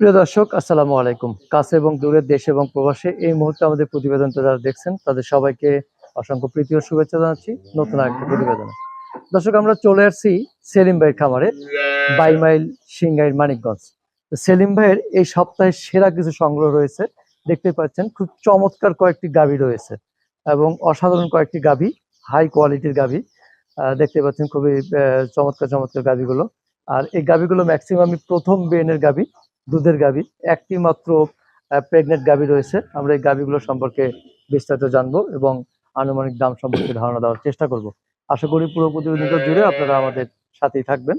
প্রিয় দর্শক, আসসালামু আলাইকুম। কাছে এবং দূরের দেশ এবং প্রবাসে এই মুহূর্তে আমাদের প্রতিবেদনটা যারা দেখছেন তাদের সবাইকে অসংখ্য প্রীতি ও শুভেচ্ছা জানাচ্ছি নতুন আরেকটা প্রতিবেদনে। দর্শক, আমরা চলে আসছি সেলিম ভাইয়ের খামারে, 22 মাইল সিংগাইর মানিকগঞ্জ। তো সেলিম ভাইয়ের এই সপ্তাহের সেরা কিছু সংগ্রহ রয়েছে। দেখতে পাচ্ছেন খুব চমৎকার কয়েকটি গাভী রয়েছে এবং অসাধারণ কয়েকটি গাভী, হাই কোয়ালিটির গাভী। দেখতে পাচ্ছেন খুবই চমৎকার চমৎকার গাভীগুলো। আর এই গাভীগুলো ম্যাক্সিমামই প্রথম বিয়েনের গাভী, দুধের গাভী। একটি মাত্র প্রেগনেন্ট গাভী রয়েছে। আমরা এই গাভীগুলো সম্পর্কে বিস্তারিত জানবো এবং আনুমানিক দাম সম্পর্কে ধারণা দেওয়ার চেষ্টা করব। আশা করি পুরো প্রতিবেদনটা জুড়ে আপনারা আমাদের সাথেই থাকবেন।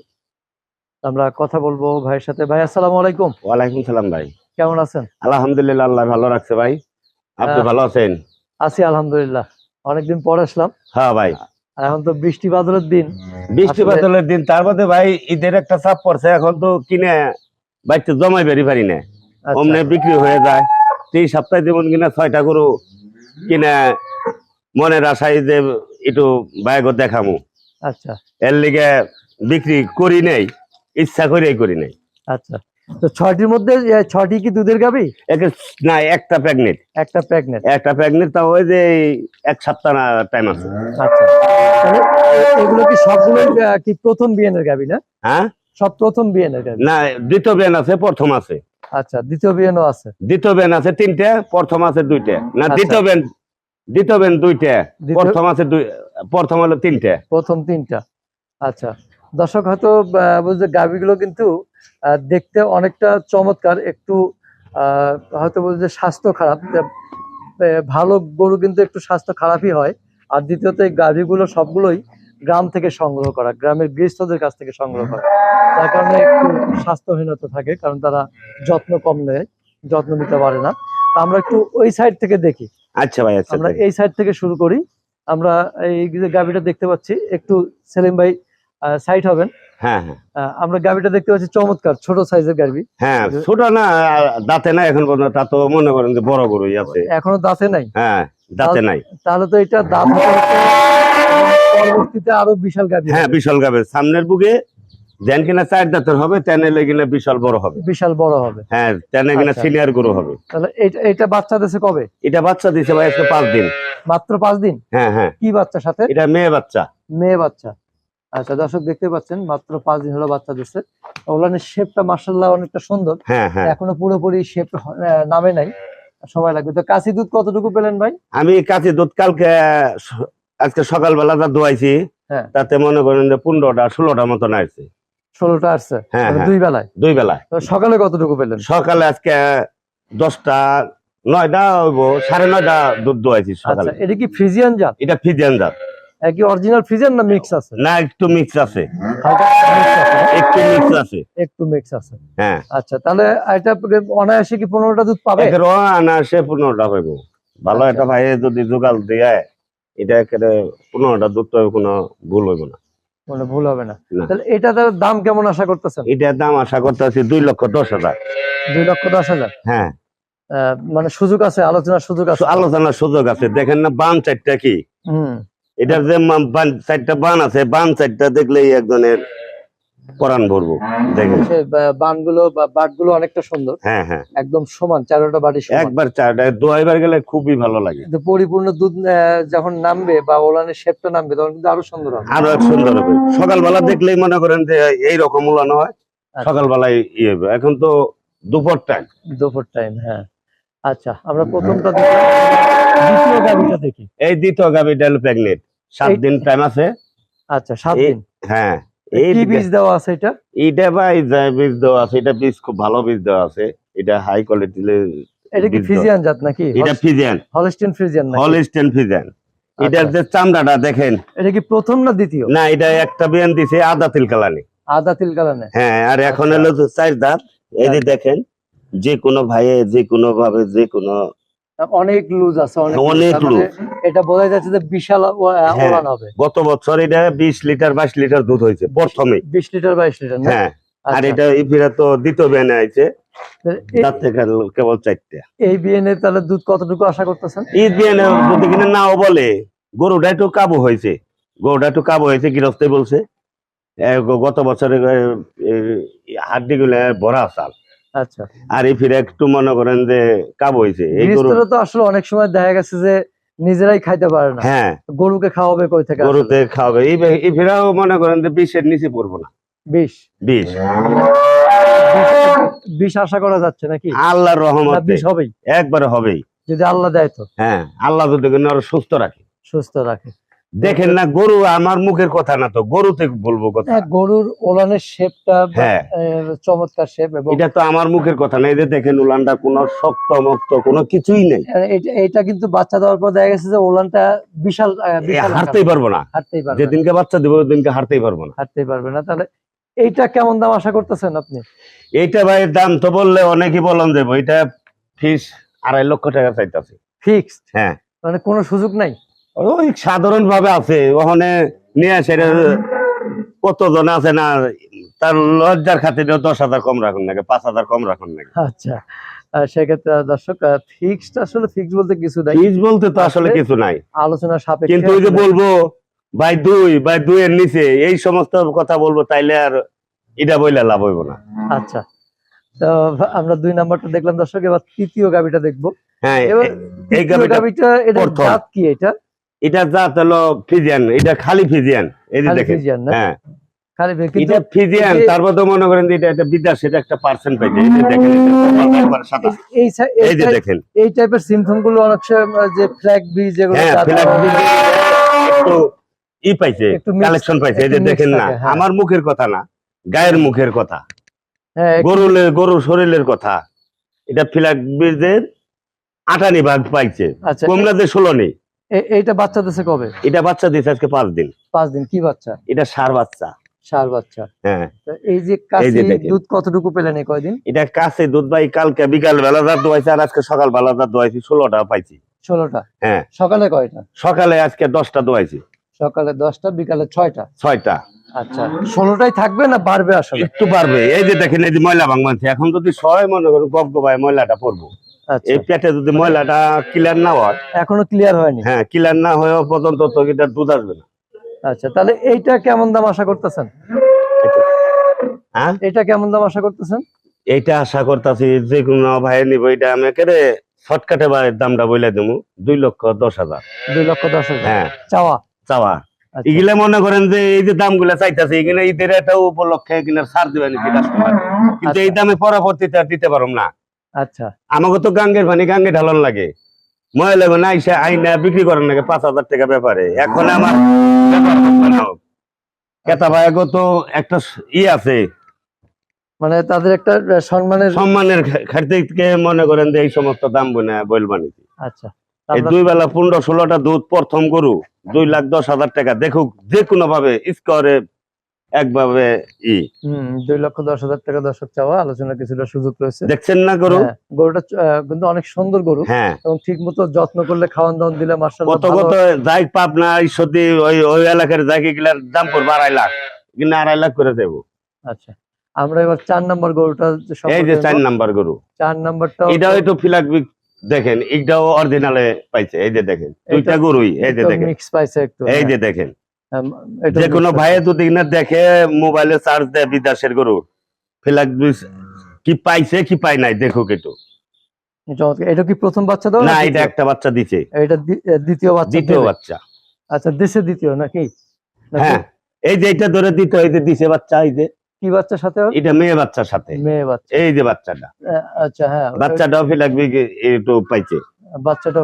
আমরা কথা বলবো ভাইয়ের সাথে। ভাই, আসসালামু আলাইকুম। ওয়ালাইকুম সালাম ভাই। কেমন আছেন? আলহামদুলিল্লাহ, আল্লাহ ভালো রাখছে ভাই। আপনি ভালো আছেন? আছি আলহামদুলিল্লাহ। অনেকদিন পর আসলাম। হ্যাঁ ভাই, আর এখন তো বৃষ্টি বাদলের দিন। বৃষ্টি বাদলের দিন, তার মধ্যে ভাই ঈদের একটা চাপ পড়ছে। এখন তো কিনে বাইতে জমাই বেরি পারি না, অমনে বিক্রি হয়ে যায়। এই সপ্তাহে যেমন কিনা 6টা গরু কিনে মনের আশায় যে একটু বাইক দেখামু, আচ্ছা, এর লিগে বিক্রি করি নাই, ইচ্ছা করেই করি নাই। আচ্ছা। তো 6টির মধ্যে 6টি কি দুধের গাভী? না, একটা প্রেগনেন্ট। একটা প্রেগনেন্ট, তা ওই যে 1 সপ্তাহ টাইম আছে। আচ্ছা, তাহলে এগুলো কি সবগুলোই কি প্রথম বিয়েনের গাভী না? হ্যাঁ, সব প্রথম বিয়েনের গাভী না, দ্বিতীয় বিয়ান আছে, প্রথম আছে। আচ্ছা, দ্বিতীয় বিয়েনও আছে। দ্বিতীয় বিয়ান আছে 3টে, প্রথম আছে 2টে। না, আচ্ছা। দ্বিতীয় বিয়ান 2টে, প্রথম আছে প্রথম হলো 3টে। প্রথম 3টা। আচ্ছা, দর্শক হয়তো বুঝতে, গাভীগুলো কিন্তু দেখতে অনেকটা চমৎকার, একটু হয়তো বলছে স্বাস্থ্য খারাপ। ভালো গরু কিন্তু একটু স্বাস্থ্য খারাপই হয়। আর দ্বিতীয়ত এই গাভীগুলো সবগুলোই গ্রাম থেকে সংগ্রহ করা, গ্রামের গৃহস্থদের কাছ থেকে সংগ্রহ করা, যার কারণে একটু স্বাস্থ্যহীনতা থাকে, কারণ তারা যত্ন কম নেয়, যত্ন নিতে পারে না। তা আমরা একটু ওই সাইড থেকে দেখি। আচ্ছা ভাই, আচ্ছা, আমরা এই সাইড থেকে শুরু করি। আমরা এই যে গাভীটা দেখতে পাচ্ছি, একটু সেলিম ভাই সাইড হবেন। হ্যাঁ হ্যাঁ, আমরা গাভীটা দেখতে পাচ্ছি চমৎকার, ছোট সাইজের গাভী। হ্যাঁ, ছোট না, দাঁতে নাই এখন পর্যন্ত। তা তো মনে করেন যে বড় গরুই আছে, এখনো দাঁতে নাই। হ্যাঁ, দাঁতে নাই। তাহলে তো এটা দাঁত পরবর্তীতে আরো বিশাল গাভী। হ্যাঁ, বিশাল গাবে সামনের বুকে যেন কিনা 4 দাঁতের হবে, তেনে কিনা বিশাল বড় হবে। বিশাল বড় হবে। হ্যাঁ, তেনে কিনা আচ্ছা। সিনিয়র গরু হবে। তাহলে এটা বাচ্চা দিয়েছে কবে? এটা বাচ্চা দিছে ভাই আজকে 5 দিন। মাত্র 5 দিন? হ্যাঁ হ্যাঁ। কি বাচ্চার সাথে? এটা মেয়ে বাচ্চা। মেয়ে বাচ্চা। আচ্ছা, দর্শক দেখতে পাচ্ছেন মাত্র 5 দিন হলো বাচ্চা দিচ্ছে। ওলানের শেপটা মাশাআল্লাহ অনেকটা সুন্দর। হ্যাঁ হ্যাঁ, এখনো পুরোপুরি শেপ নামে নাই, সময় লাগবে। তো কাশি দুধ কতটুকু পেলেন ভাই? আমি কাঁচি দুধ আজকে সকালবেলা যা দোয়াইছি, হ্যাঁ, তাতে মনে করেন যে 15টা 16টা মতন আসছে। 16টা আসছে। হ্যাঁ, মানে হ্যাঁ। 2 বেলায়? 2 বেলায়। তো সকালে কতটুকু পেলেন? সকালে আজকে 10টা 9টা হইব, 9:30টা দুধ দোয়াইছি সকালে। আচ্ছা, এটা কি ফ্রিজিয়ান জাত? এটা ফিজিয়ান জাত। কি অরিজিনাল ফ্রিজিয়ান না মিক্স আছে? না, একটু মিক্স আছে। হালকা mix আছে না? একটু মিক্স আছে। একটু মিক্স আছে। হ্যাঁ। আচ্ছা, তাহলে এটা অনায়াসে কি 15টা দুধ পাবে? একের আনাসে 15টা হইব। ভালো আচ্ছা। একটা ভাই যদি জোগাল দিয়ে এটা একেবারে 15টা দুধ তো কোনো ভুল হইব না, মানে ভুল হবে না। না। তাহলে এটার দাম কেমন আশা করতেছেন? এটার দাম আশা করতেছি 2,10,000। 2,10,000? হ্যাঁ, মানে সুযোগ আছে, আলোচনার সুযোগ আছে? আলোচনার সুযোগ আছে। দেখেন না বান 4টা কি, হুম। এটার যে 4টা বান আছে, বান 4টা দেখলেই একজনের পরাণ ভরবো। দেখেন সে বানগুলো বা বাটগুলো অনেকটা সুন্দর। হ্যাঁ হ্যাঁ, একদম সমান, 4টা বাটি সমান। একবার 4টা দোয়াইবার গেলে খুবই ভালো লাগে। কিন্তু পরিপূর্ণ দুধ যখন নামবে বা ওলানের শেপটা নামবে, তখন কিন্তু আরো সুন্দর হবে। আরো এক সুন্দর হবে। সকালবেলা দেখলেই মনে করেন যে এইরকম উলানো হয়, সকালবেলায় ইয়ে হবে। এখন তো দুপুর টাইম। দুপুর টাইম, হ্যাঁ। আচ্ছা, আমরা প্রথমটা দেখলাম, দ্বিতীয় গাভীটা দেখি। এই দ্বিতীয় গাভীটা হলো প্রেগনেন্ট, 7 দিন টাইম আছে। আচ্ছা, 7 দিন। হ্যাঁ। কি বীজ দেওয়া আছে এটা? এইটা ভাই বীজ দেওয়া আছে, এটা বীজ খুব ভালো বীজ দেওয়া আছে। এটা হাই কোয়ালিটি। এটা কি ফ্রিজিয়ান জাত নাকি? এটা ফিজিয়ান, হলস্টেইন ফ্রিজিয়ান নাকি? Holstein Friesian. এটার যে চামড়াটা দেখেন। এটা কি প্রথম না দ্বিতীয়? না, এটা একটা বিয়ান দিছে আদা তিল কালানি। আদা তিল কালানে? হ্যাঁ, আর এখন হলো 4 দাঁত। এই যে দেখেন, যে কোনো ভাইয়ে যে কোনো ভাবে যে কোনো অনেক লুজ আছে, অনেক লুজ। এটা বোঝা যাচ্ছে যে বিশাল ওলান হবে। গত বছর এটা 20 লিটার 22 লিটার দুধ হয়েছে প্রথমে। 20 লিটার 22 লিটার? হ্যাঁ। আর এটা এই ফিরা তো দ্বিতীয় বিয়ানে আইছে, দাঁত থেকে কেবল 4টা। এই বিয়ানে তাহলে দুধ কতটুকু আশা করতেছেন? এই বিয়ানে যদি কিনা নাও বলে, গরুটা একটু কাবু হয়েছে, গৃহস্থ বলছে গত বছরে হাড্ডি গুলো ভরা চাল। আচ্ছা, আর এই ফিরে একটু মনে করেন যে কাব হয়েছে এই গরু। গৃহস্থরা তো আসলে অনেক সময় দেখা গেছে যে নিজেরাই খাইতে পারে না, হ্যাঁ, গরুকে খাওয়াবে কই থেকে? গরুতে খাওয়াবে এই ফিরাও মনে করেন যে 20-এর নিচে পড়বো না। 20? 20 20 আশা করা যাচ্ছে নাকি? আল্লাহর না রহমতে 20 হবেই, একবারে হবেই। যদি আল্লাহ দেয় তো, হ্যাঁ, আল্লাহ যদি আরো সুস্থ রাখে। সুস্থ রাখে। দেখেন না, গরু আমার মুখের কথা না, তো গরুতে বলবো কথা। হ্যাঁ, গরুর ওলানের শেপটা হ্যাঁ, চমৎকার শেপ, এবং এটা তো আমার মুখের কথা না। এই যে দেখেন উলানটা কোনো শক্ত মক্ত কোনো কিছুই নেই। এটা কিন্তু বাচ্চা দেওয়ার পর দেখা গেছে যে ওলানটা বিশাল বিশাল হারতেই পারবো না, হাঁটতেই পারবে না, যেদিনকে বাচ্চা দিব ওদিনকে হারতেই পারবো না। হাঁটতেই পারবে না। তাহলে এইটা কেমন দাম আশা করতেছেন আপনি? এইটা ভাই দাম তো বললে অনেকই বলন দেবো। এটা ফিস 2.5 লক্ষ টাকা চাইতেছে। ফিক্সড? হ্যাঁ, মানে কোনো সুযোগ নাই? ওই সাধারণ ভাবে আছে, ওখানে নিয়ে আসে। কতজন আছে না, তার লজ্জার খাতিরে 10,000 কম রাখুন নাকি, 5,000 কম রাখুন নাকি। আচ্ছা, সেক্ষেত্রে দর্শক ফিক্সড, আসলে ফিক্সড বলতে কিছু নাই, ফিস বলতে তো আসলে কিছু নাই, আলোচনা সাপেক্ষে। কিন্তু ওই যে বলবো ভাই 2 এর নিচে এই সমস্ত কথা বলবো, তাইলে আর এটা বইলে লাভ হইব না। আচ্ছা, তো আমরা 2 নাম্বারটা দেখলাম দর্শক, এবার তৃতীয় গাবিটা দেখবো। হ্যাঁ, এবার এই তৃতীয় গাবিটা, এটা প্রথম। জাত কি? এটা জাত হলো ফিজিয়ান, এটা খালি ফিজিয়ান। এই যে খালি দেখেন, ফিজিয়ান না? হ্যাঁ খালি কিন্তু এটা ফিজিয়ান। তারপর তো মনে করেন যে এটা বিদেশ, এটা একটা পার্সেন্ট পাইছে। এই যে দেখেন, এটা একবার সাদা। এই যে দেখেন, এই টাইপের সিমটম গুলো অনেক সময় যে ফ্ল্যাগ বীজ, যেগুলো হ্যাঁ ফ্ল্যাগ একটু ই পাইছে, একটু mix, কালেকশন পাইছে। এই যে একটু mix দেখেন না, থাকে, হ্যাঁ। আমার মুখের কথা না, গায়ের মুখের কথা, হ্যাঁ, গরুর শরীরের কথা। এটা ফ্ল্যাগ বীজের 8 ভাগ পাইছে, আচ্ছা, কমলা যে 16 নেই। এইটা বাচ্চা দিছে কবে? এটা বাচ্চা দিয়েছে আজকে 5 দিন। 5 দিন? কি বাচ্চা? এটা ষাঁড় বাচ্চা। ষাঁড় বাচ্চা। হ্যাঁ, তো এই যে এই কাশি যে দেখেন। দুধ কতটুকু পেলেন এই কয়দিন? এটা কাছে দুধ ভাই কালকে বিকাল বেলা যা দোয়াইছে, আর আজকে সকাল বেলা যা দোয়াইছি 16টা পাইছি। 16টা? হ্যাঁ, সকালে কয়টা? সকালে আজকে 10টা দোয়াইছি। সকালে 10টা, বিকালে 6টা? 6টা। আচ্ছা, 16টাই থাকবে না বাড়বে? আসলে একটু পারবে। এই যে দেখেন, এই যে ময়লা ভাঙবানছে, এখন যদি সবাই মনে করো গপ গপায় ময়লাটা পড়বো। আচ্ছা, এই পেটে যদি ময়লাটা ক্লিয়ার না হয়, এখনো ক্লিয়ার হয়নি? হ্যাঁ ক্লিয়ার না হয়ে পর্যন্ত তো এটা দুধ আসবে না। আচ্ছা, তাহলে এইটা কেমন দাম আশা করতেছেন? হ্যাঁ, এটা কেমন দাম আশা করতেছেন? এইটা আশা করতেছি যে কোনো ভাই নিব। এটা আমি একেবারে শর্টকাটে ভাই দামটা বলে দেবো, 2,10,000। 2,10,000? হ্যাঁ, চাওয়া? চাওয়া। আচ্ছা, এগুলা মনে করেন যে এই যে দাম গুলা চাইতেছে, এখানে ঈদের একটা উপলক্ষে কিনা ছাড় দিবেন কাস্টমার, কিন্তু এই দামে পরবর্তীতে আর দিতে পারব না। আচ্ছা, আমাকে তো গাঙ্গের পানি গাঙ্গে ঢালন লাগে, ময়লা না আইসা আইনা বিক্রি করেন নাকি 5,000 টাকা ব্যাপারে। এখন আমার ক্রেতা ভাই তো একটা আছে, মানে তাদের একটা সম্মানের খাইতে মনে করেন যে এই সমস্ত দাম বলবানি। আচ্ছা, এই 2 বেলা 15-16টা দুধ, প্রথম গরু 2,10,000 টাকা। দেখুক যে কোনো ভাবে স্কোরে একভাবে 2,10,000 টাকা দর্শক চাওয়া, আলোচনা কিছুটা সুযোগ রয়েছে। দেখছেন না গরু? হ্যাঁ, গরুটা কিন্তু অনেক সুন্দর গরু, হ্যাঁ, এবং ঠিক মতো যত্ন করলে, খাওয়ান দাওয়ান দিলে মাশাআল্লাহ কত কত যাই পাবনা ঈশ্বরদী ওই এলাকার জায়গাগুলার দাম পড়বে 2.5 লাখ, কিন্তু 2.5 লাখ করে দেবো। আচ্ছা, আমরা এবার 4 নাম্বার গরুটা এই যে 4 নাম্বার গরু, 4 নাম্বারটা এটাও একটু ফিলাক দেখেন, এটাও অরিজিনালে পাইছে। এই যে দেখেন, দুইটা গরুই। এই যে দেখেন, মিক্স পাইছে একটু। এই যে দেখেন, এটা যে কোনো ভাইয়ে যদি না দেখে মোবাইলে চার্জ দেয় বিদেশের গরু, ফিলাক কি পাইছে কি পাই নাই দেখুক একটু। এটা কি প্রথম বাচ্চা দাও না, এটা একটা বাচ্চা দিছে, এটা দ্বিতীয় বাচ্চা? দ্বিতীয় বাচ্চা। আচ্ছা, দেশে দ্বিতীয় নাকি? হ্যাঁ, এই যে এটা ধরে দিতে, এই যে দিছে বাচ্চা। এই যে কি বাচ্চার সাথে? এটা মেয়ে বাচ্চার সাথে, মেয়ে বাচ্চা। এই যে বাচ্চাটা। আচ্ছা, হ্যাঁ, বাচ্চাটাও ফিলাক একটু পাইছে, বাচ্চাটা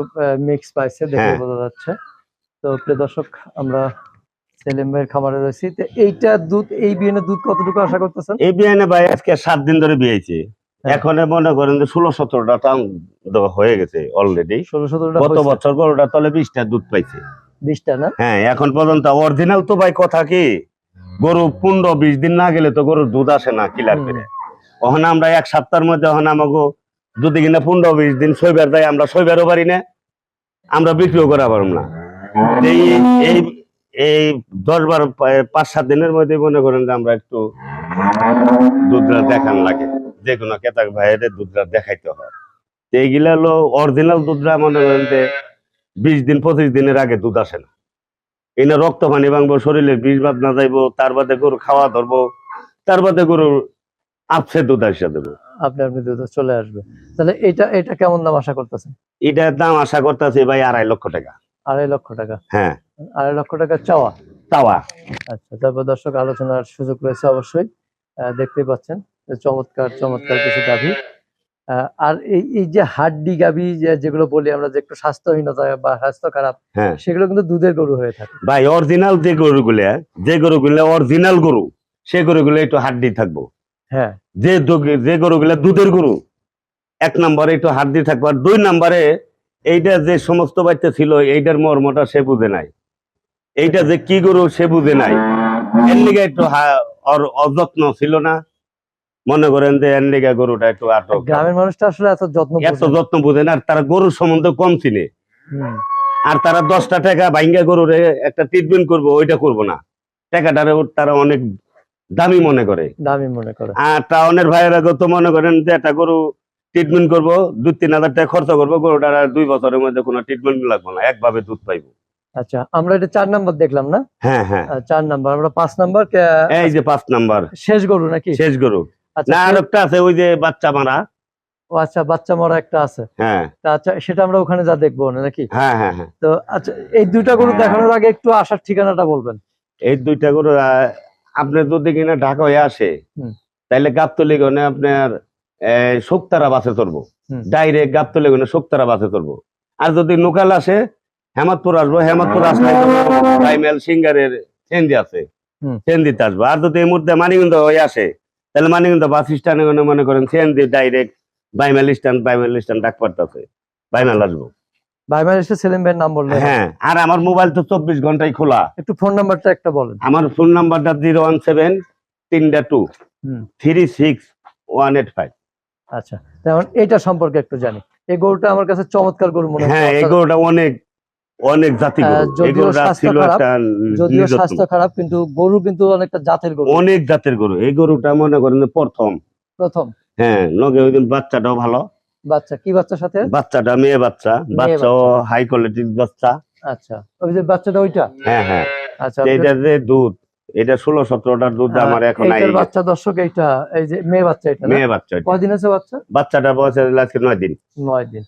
মিক্স পাইছে, দেখে হ্যাঁ। বোঝা যাচ্ছে। তো প্রিয় দর্শক, আমরা সেলিম ভাইয়ের খামারে রয়েছি। তো এইটা দুধ, এই বিয়ানের দুধ কতটুকু আশা করতেছেন? এই বিয়ানে ভাই আজকে 7 দিন ধরে বিয়েছে। হ্যাঁ। এখন মনে করেন যে 16-17টা টান হয়ে গেছে অলরেডি। 16-17টা গত বছর গরুটা তলে 20টা দুধ পাইছে। 20টা না? হ্যাঁ, এখন পর্যন্ত অরিজিনাল তো ভাই কথা কি, গরু 15-20 দিন না গেলে তো গরুর দুধ আসে না কিলার করে। ওখানে আমরা 1 সপ্তাহের মধ্যে ওখানে আমাকে যদি কিনা 15-20 দিন সইবার যায়, আমরা সইবারও পারি না, আমরা বিক্রিও করা পারব না। এই এই এই 5-7 দিনের মধ্যে মনে করেন যে আমরা একটু দুধরা দেখান লাগে, যে কোনো কেতাক ভাইয়ের দুধরা দেখাইতে হয়। এইগুলা হলো অরিজিনাল দুধরা, মনে করেন যে 20 দিন 25 দিনের আগে দুধ আসে না। এনে রক্ত পানি ভাঙবো, শরীরের বিষ বাদ না যাইবো, তার বাদে গরু খাওয়া ধরবো, তার বাদে গরুর আপসে দুধ আসা দেবো। আপনি দুধ চলে আসবে। তাহলে এটা কেমন দাম আশা করতেছেন? এটার দাম আশা করতেছি ভাই 2.5 লক্ষ টাকা। 2.5 লক্ষ টাকা? হ্যাঁ, 2.5 লক্ষ টাকা চাওয়া। তাওয়া। আচ্ছা, তারপর দর্শক আলোচনার সুযোগ রয়েছে অবশ্যই। দেখতেই পাচ্ছেন যে চমৎকার চমৎকার কিছু গাভী। আর এই যে হাড্ডি গাভী যেগুলো বলি আমরা, যে একটু স্বাস্থ্যহীনতা বা স্বাস্থ্য খারাপ, হ্যাঁ সেগুলো কিন্তু দুধের গরু হয়ে থাকে। ভাই অরিজিনাল যে গরুগুলা অরিজিনাল গরু, সে গরুগুলো একটু হাড্ডি থাকবো। হ্যাঁ, যে গরুগুলা দুধের গরু, 1 নম্বরে একটু হাড্ডি থাকবো, আর 2 নম্বরে এইটা যে সমস্ত বাচ্চা ছিল এইটার মর্মটা সে বুঝে নাই, এইটা যে কি গরু সে বুঝে নাই। এর লিগে একটু অযত্ন ছিল না, মনে করেন যে এর লিগে গরুটা একটু আটক। গ্রামের মানুষটা আসলে এত যত্ন বুঝে না, আর তারা গরুর সম্বন্ধে কম চিনে। আর তারা 10টা টাকা ভাঙ্গা গরুর একটা ট্রিটমেন্ট করবো, ওইটা করবো না। টাকাটারে তারা অনেক দামি মনে করে। আর টাউনের ভাইয়েরা তো মনে করেন যে একটা গরু ট্রিটমেন্ট করবো, 2-3 হাজার টাকা খরচ করবো, গরুটার 2 বছরের মধ্যে কোনো ট্রিটমেন্ট লাগবে না, একভাবে দুধ পাইবো। আচ্ছা, আমরা এটা 4 নাম্বার দেখলাম না? হ্যাঁ হ্যাঁ, 4 নাম্বার। আমরা 5 নাম্বার, এই যে 5 নাম্বার শেষ গরু নাকি? শেষ গরু। আচ্ছা, না, আর একটা আছে ওই যে বাচ্চা মারা। ও আচ্ছা, বাচ্চা মরা একটা আছে। হ্যাঁ, আচ্ছা, সেটা আমরা ওখানে যা দেখবো নাকি? হ্যাঁ হ্যাঁ হ্যাঁ। তো আচ্ছা, এই দুইটা গরু দেখানোর আগে একটু আসার ঠিকানাটা বলবেন। এই 2টা গরু আপনি যদি কিনা ঢাকা হয়ে আসে, তাইলে গাবতলী গনে আপনার শুকতারা বাসে চড়বো, ডাইরেক্ট গাবতলী গনে শুকতারা বাসে চড়বো। আর যদি লোকাল আসে হেমাদপুর আসবো, হেমাদপুর আসলে বাইমেল সিঙ্গারের চেঞ্জি আছে, চেঞ্জিতে আসবো। আর যদি এই মুহূর্তে মানিকগঞ্জ হয়ে আসে, তাহলে মানিকগঞ্জ বাস স্ট্যান্ডে মনে করেন চেঞ্জি ডাইরেক্ট বাইমেল স্ট্যান্ড ডাক পাঠাচ্ছে, বাইমেল আসবো। বাইমেল এসে সেলিম ভাইয়ের নাম বললেন। হ্যাঁ, আর আমার মোবাইল তো 24 ঘন্টায় খোলা। একটু ফোন নাম্বারটা একটা বলেন। আমার ফোন নাম্বারটা 017-3-2-36185। আচ্ছা, তেমন এটা সম্পর্কে একটু জানি। এই গরুটা আমার কাছে চমৎকার গরু মনে হয়। হ্যাঁ, এই গরুটা অনেক জাতি গরু। এই গরুটা ছিল একটা যদিও স্বাস্থ্য খারাপ, কিন্তু গরু কিন্তু অনেকটা জাতের গরু, অনেক জাতের গরু। এই গরুটা মনে করেন প্রথম। হ্যাঁ, নগে ওই দিন বাচ্চাটাও ভালো। বাচ্চা কি বাচ্চার সাথে? বাচ্চাটা মেয়ে বাচ্চাও হাই কোয়ালিটির বাচ্চা। আচ্ছা, ওই যে বাচ্চাটা ওইটা? হ্যাঁ হ্যাঁ। আচ্ছা, এটা যে দুধ, এটা 16-17টার দুধ আমার এখন নাই। এইটার বাচ্চা দর্শক, এইটা এই যে মেয়ে বাচ্চা, এটা মেয়ে বাচ্চা। কয়দিন আছে বাচ্চা? বাচ্চাটা বয়স আজকে 9 দিন। 9 দিন।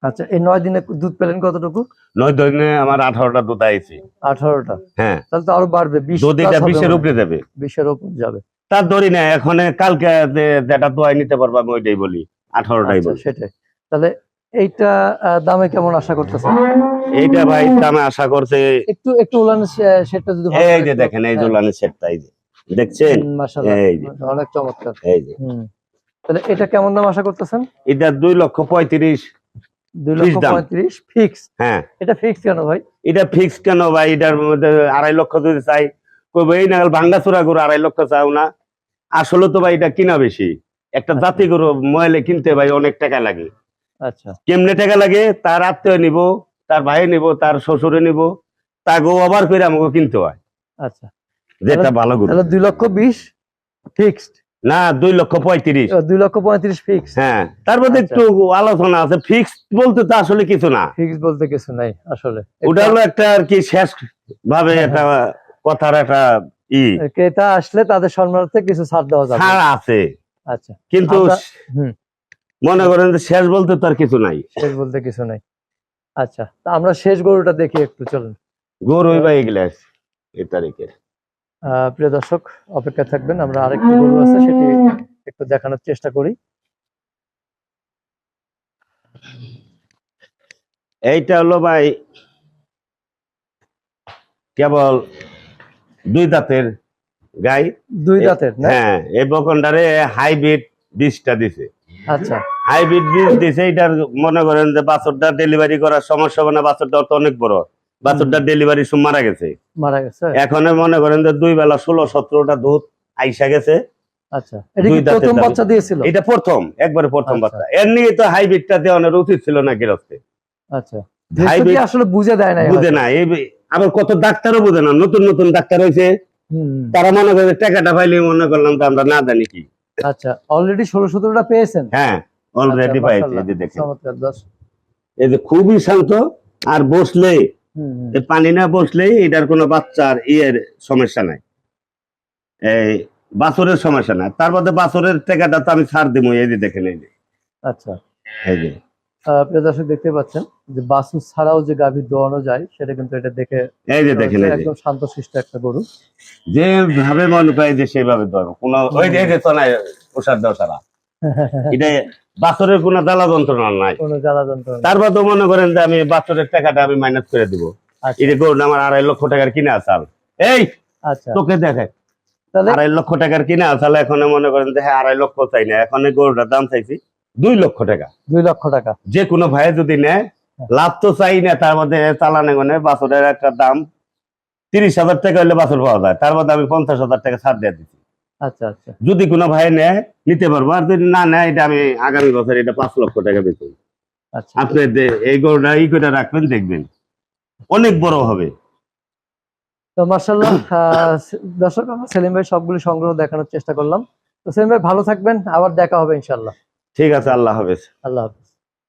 আচ্ছা, এই 9 দিনে দুধ পেলেন কতটুকু? 9 দিনে আমার 18টা দুধ আইছে। 18টা? হ্যাঁ, তাহলে তো আরো বাড়বে। 20 যদি এটা 20-এর উপরে যাবে। 20-এর উপরে যাবে। তার ধরি না, এখন কালকে যেটা দোয়াই নিতে পারবো আমি ওইটাই বলি, 18টাই বলি। সেটাই। তাহলে এইটা দামে কেমন আশা করতেছেন? এইটা ভাই দামে আশা করছে একটু উলানের সেটটা যদি এই যে দেখেন, এই যে উলানের সেটটা, এই যে দেখছেন, মাশাআল্লাহ, এই যে অনেক চমৎকার। এই যে তাহলে এটা কেমন দাম আশা করতেছেন? এটা 2,35,000। 2,35,000 ফিক্স? হ্যাঁ। এটা ফিক্স কেন ভাই? এটা ফিক্স কেন ভাই? এটার মধ্যে 2.5 লক্ষ যদি চাই, কইবো এই নাগাল ভাঙ্গাচোরা গরু 2.5 লক্ষ চাও না। আসলে তো ভাই এটা কিনা বেশি। একটা জাতি গরু ময়লে কিনতে ভাই অনেক টাকা লাগে। আচ্ছা, কেমনে টাকা লাগে? তার আত্মীয় নিব, তার ভাই নিব, তার শ্বশুরে নিব, তাকে আবার করে আমাকে কিনতে হয়। আচ্ছা, যেটা ভালো গরু। তাহলে 2,20,000 ফিক্সড না, 2,35,000। 2,35,000 ফিক্স। হ্যাঁ, তার মধ্যে একটু আলোচনা আছে। ফিক্স বলতে তো আসলে কিছু না, ফিক্স বলতে কিছু নাই আসলে। ওটা হলো একটা আর কি শেষ ভাবে একটা কথার একটা ক্রেতা আসলে তাদের সম্মানার্থে কিছু ছাড় দেওয়া যাবে। ছাড় আছে। আচ্ছা, কিন্তু মনে করেন যে শেষ বলতে তো আর কিছু নাই। শেষ বলতে কিছু নাই। আচ্ছা, তা আমরা শেষ গরুটা দেখি একটু, চলুন। গরু ভাই এগুলা এই তারিখের। প্রিয় দর্শক, অপেক্ষা থাকবেন, আমরা আরেকটি গরু আছে সেটি একটু দেখানোর চেষ্টা করি। এইটা হলো ভাই কেবল 2 দাঁতের গাই। 2 দাঁতের? হ্যাঁ, এই বকনটারে হাইব্রিড 20টা দিছে। আচ্ছা, হাইব্রিড 20 দিছে। এটার মনে করেন যে বাছুরটা ডেলিভারি করার সমস্যা হবে না, বাছুরটা তো অনেক বড়। বাছুরটা ডেলিভারি মারা গেছে। এখন মনে করেন যে 2 বেলা 16-17টা দুধ আইসা গেছে। আচ্ছা, এটা কি প্রথম বাচ্চা দিয়েছিল? এটা প্রথম, একবারে প্রথম বাচ্চা। এর নিয়ে তো হাইব্রিডটা দেওয়ানোর উচিত ছিল না গৃহস্থে। আচ্ছা, হাইব্রিড আসলে বুঝে দেয় না, বুঝে না। আবার কত ডাক্তারও বুঝে না, নতুন নতুন ডাক্তার হয়েছে, তারা মনে করে টাকাটা পাইলে মনে করলাম তো আমরা না জানি কি। আচ্ছা, অলরেডি 16-17টা পেয়েছেন? হ্যাঁ, অলরেডি পাইছি। এই যে দেখেন, চমৎকার দর্শক, এই যে খুবই শান্ত। আর বসলে পানি না বসলেই এটার কোনো বাচ্চার সমস্যা নাই। এই বাছরের সমস্যা না, তার মধ্যে বাছরের টাকাটা তো আমি ছাড় দিব। এই যে দেখেন, এই যে আচ্ছা, এই যে প্রিয় দর্শক দেখতে পাচ্ছেন যে বাছুর ছাড়াও যে গাভী দোয়ানো যায় সেটা কিন্তু এটা দেখে এই যে দেখেন, এই যে একদম শান্তশিষ্ট একটা গরু। যেভাবে মনে করে যে সেভাবে ধরো কোনো ওই যে এই যে তো নাই প্রসাদ দেওয়া ছাড়া এটা বাছরের কোনো জ্বালা যন্ত্রণা নাই। কোনো জ্বালা যন্ত্রণা নেই। তার মধ্যে মনে করেন যে আমি বাছরের টাকাটা আমি মাইনাস করে দিব। আচ্ছা, এই যে গরুটা আমার 2.5 লক্ষ টাকার কিনে আসাল, এই আচ্ছা, তোকে দেখে তাহলে 2.5 লক্ষ টাকার কিনে আসাল, এখন মনে করেন যে হ্যাঁ 2.5 লক্ষ চাই না, এখন এই গরুটার দাম চাইছি 2 লক্ষ টাকা। 2 লক্ষ টাকা। যে কোনো ভাই যদি নেয়, লাভ তো চাই না, তার মধ্যে চালানে গনে বাছরের একটা দাম 30,000 টাকা হলে বাছর পাওয়া যায়, তার মধ্যে আমি 50,000 টাকা ছাড় দিয়ে দিচ্ছি। আচ্ছা, আচ্ছা, যদি কোনো ভাই নেয় নিতে পারবো, আর যদি না নেয় এটা আমি আগামী বছর এটা 5 লক্ষ টাকা বেতন। আচ্ছা। আপনি এই গরুটা ই করে রাখবেন, দেখবেন অনেক বড় হবে। তো মার্শাল্লাহ, দর্শক আমরা সেলিম ভাই সবগুলো সংগ্রহ দেখানোর চেষ্টা করলাম। তো সেলিম ভাই ভালো থাকবেন, আবার দেখা হবে ইনশাল্লাহ। ঠিক আছে, আল্লাহ হাফেজ। আল্লাহ হাফেজ।